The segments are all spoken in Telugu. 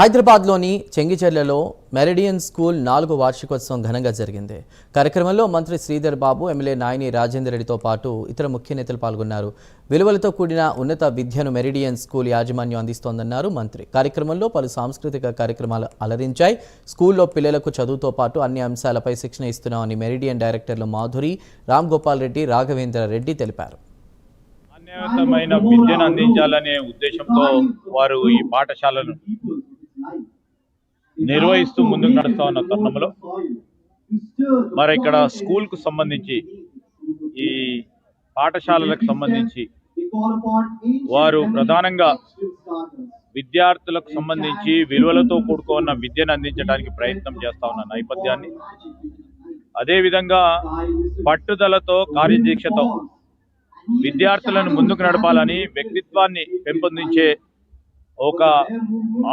హైదరాబాద్లోని చెంగిచెర్లలో మెరిడియన్ స్కూల్ 4వ వార్షికోత్సవం ఘనంగా జరిగింది. కార్యక్రమంలో మంత్రి శ్రీధర్ బాబు, ఎమ్మెల్యే నాయని రాజేందర్ రెడ్డితో పాటు ఇతర ముఖ్య నేతలు పాల్గొన్నారు. విలువలతో కూడిన ఉన్నత విద్యను మెరిడియన్ స్కూల్ యాజమాన్యం అందిస్తోందన్నారు మంత్రి. కార్యక్రమంలో పలు సాంస్కృతిక కార్యక్రమాలు అలరించాయి. స్కూల్లో పిల్లలకు చదువుతో పాటు అన్ని అంశాలపై శిక్షణ ఇస్తున్నామని మెరిడియన్ డైరెక్టర్లు మాధురి, రామ్ గోపాల్ రెడ్డి, రాఘవేంద్ర రెడ్డి తెలిపారు. నాణ్యతమైన విద్యను అందించాలనే ఉద్దేశంతో వారు ఈ పాఠశాలను నిర్వహిస్తూ ముందుకు నడుస్తా ఉన్న తరుణంలో మరి ఇక్కడ స్కూల్కు సంబంధించి ఈ పాఠశాలలకు సంబంధించి వారు ప్రధానంగా విద్యార్థులకు సంబంధించి విలువలతో కూడుకున్న విద్యను అందించడానికి ప్రయత్నం చేస్తా ఉన్న నేపథ్యాన్ని, అదేవిధంగా పట్టుదలతో కార్యదీక్షతో విద్యార్థులను ముందుకు నడపాలని, వ్యక్తిత్వాన్ని పెంపొందించే ఒక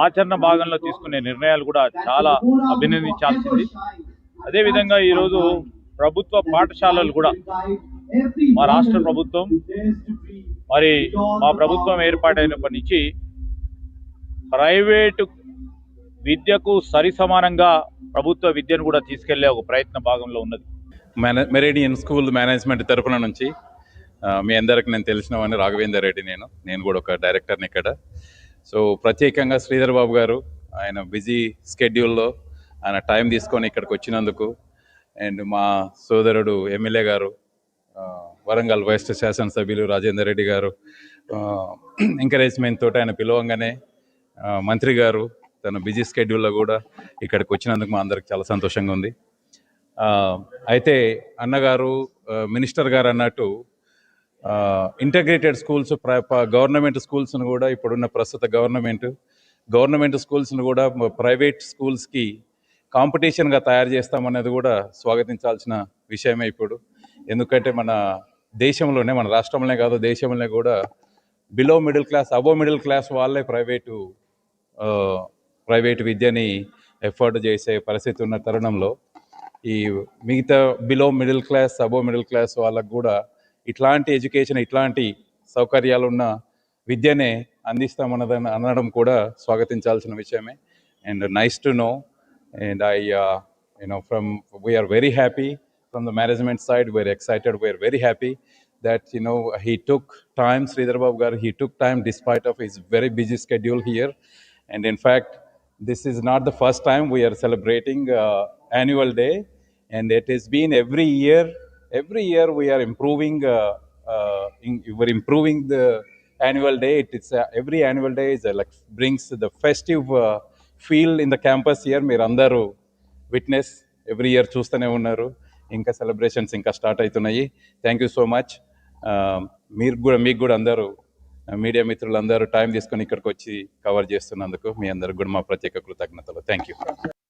ఆచరణ భాగంలో తీసుకునే నిర్ణయాలు కూడా చాలా అభినందించాల్సింది. అదేవిధంగా ఈరోజు ప్రభుత్వ పాఠశాలలు కూడా మా రాష్ట్ర ప్రభుత్వం మరి మా ప్రభుత్వం ఏర్పాటైనప్పటి నుంచి ప్రైవేటు విద్యకు సరి సమానంగా ప్రభుత్వ విద్యను కూడా తీసుకెళ్లే ఒక ప్రయత్న భాగంలో ఉన్నది. మెరిడియన్ స్కూల్ మేనేజ్మెంట్ తరపున నుంచి మీ అందరికి నేను తెలిసినవాడిని రాఘవేందర్ రెడ్డి. నేను కూడా ఒక డైరెక్టర్ని ఇక్కడ. సో ప్రత్యేకంగా శ్రీధర్ బాబు గారు ఆయన బిజీ స్కెడ్యూల్లో ఆయన టైం తీసుకొని ఇక్కడికి వచ్చినందుకు, అండ్ మా సోదరుడు ఎమ్మెల్యే గారు, వరంగల్ వెస్ట్ శాసనసభ్యులు రాజేందర్ రెడ్డి గారు ఎంకరేజ్మెంట్ తోటి ఆయన పిలవంగానే మంత్రి గారు తన బిజీ స్కెడ్యూల్లో కూడా ఇక్కడికి వచ్చినందుకు మా అందరికి చాలా సంతోషంగా ఉంది. అయితే అన్నగారు, మినిస్టర్ గారు అన్నట్టు ఇంటగ్రేటెడ్ స్కూల్స్, గవర్నమెంట్ స్కూల్స్ను కూడా ఇప్పుడున్న ప్రస్తుత గవర్నమెంట్ స్కూల్స్ను కూడా ప్రైవేట్ స్కూల్స్కి కాంపిటీషన్గా తయారు చేస్తామనేది కూడా స్వాగతించాల్సిన విషయమే ఇప్పుడు. ఎందుకంటే మన దేశంలోనే, మన రాష్ట్రంలోనే కాదు దేశంలోనే కూడా below middle class, above middle class వాళ్ళే ప్రైవేట్ విద్యని ఎఫర్ట్ చేసే పరిస్థితి ఉన్న తరుణంలో ఈ మిగతా below middle class, above middle class వాళ్ళకు కూడా ఇట్లాంటి ఎడ్యుకేషన్, ఇట్లాంటి సౌకర్యాలు ఉన్న విద్యనే అందిస్తామన్నదని అనడం కూడా స్వాగతించాల్సిన విషయమే. And nice to know, and we are very happy from the management side. We're excited, we're very happy that he took time, Sridhar Babu Garu, he took time despite of his very busy schedule here. And in fact, this is not the first time we are celebrating annual day, and it has been every year we are improving, we're improving the annual day. It's every annual day is like brings the festive feel in the campus here. Meer andaru witness every year chustane unnaru. Inka celebrations inka start aitunayi. Thank you so much. మీకు కూడా అందరూ మీడియా మిత్రులు అందరూ టైం తీసుకొని ఇక్కడికి వచ్చి కవర్ చేస్తున్నందుకు మీ అందరికి కూడా మా ప్రత్యేక కృతజ్ఞతలు. Thank you.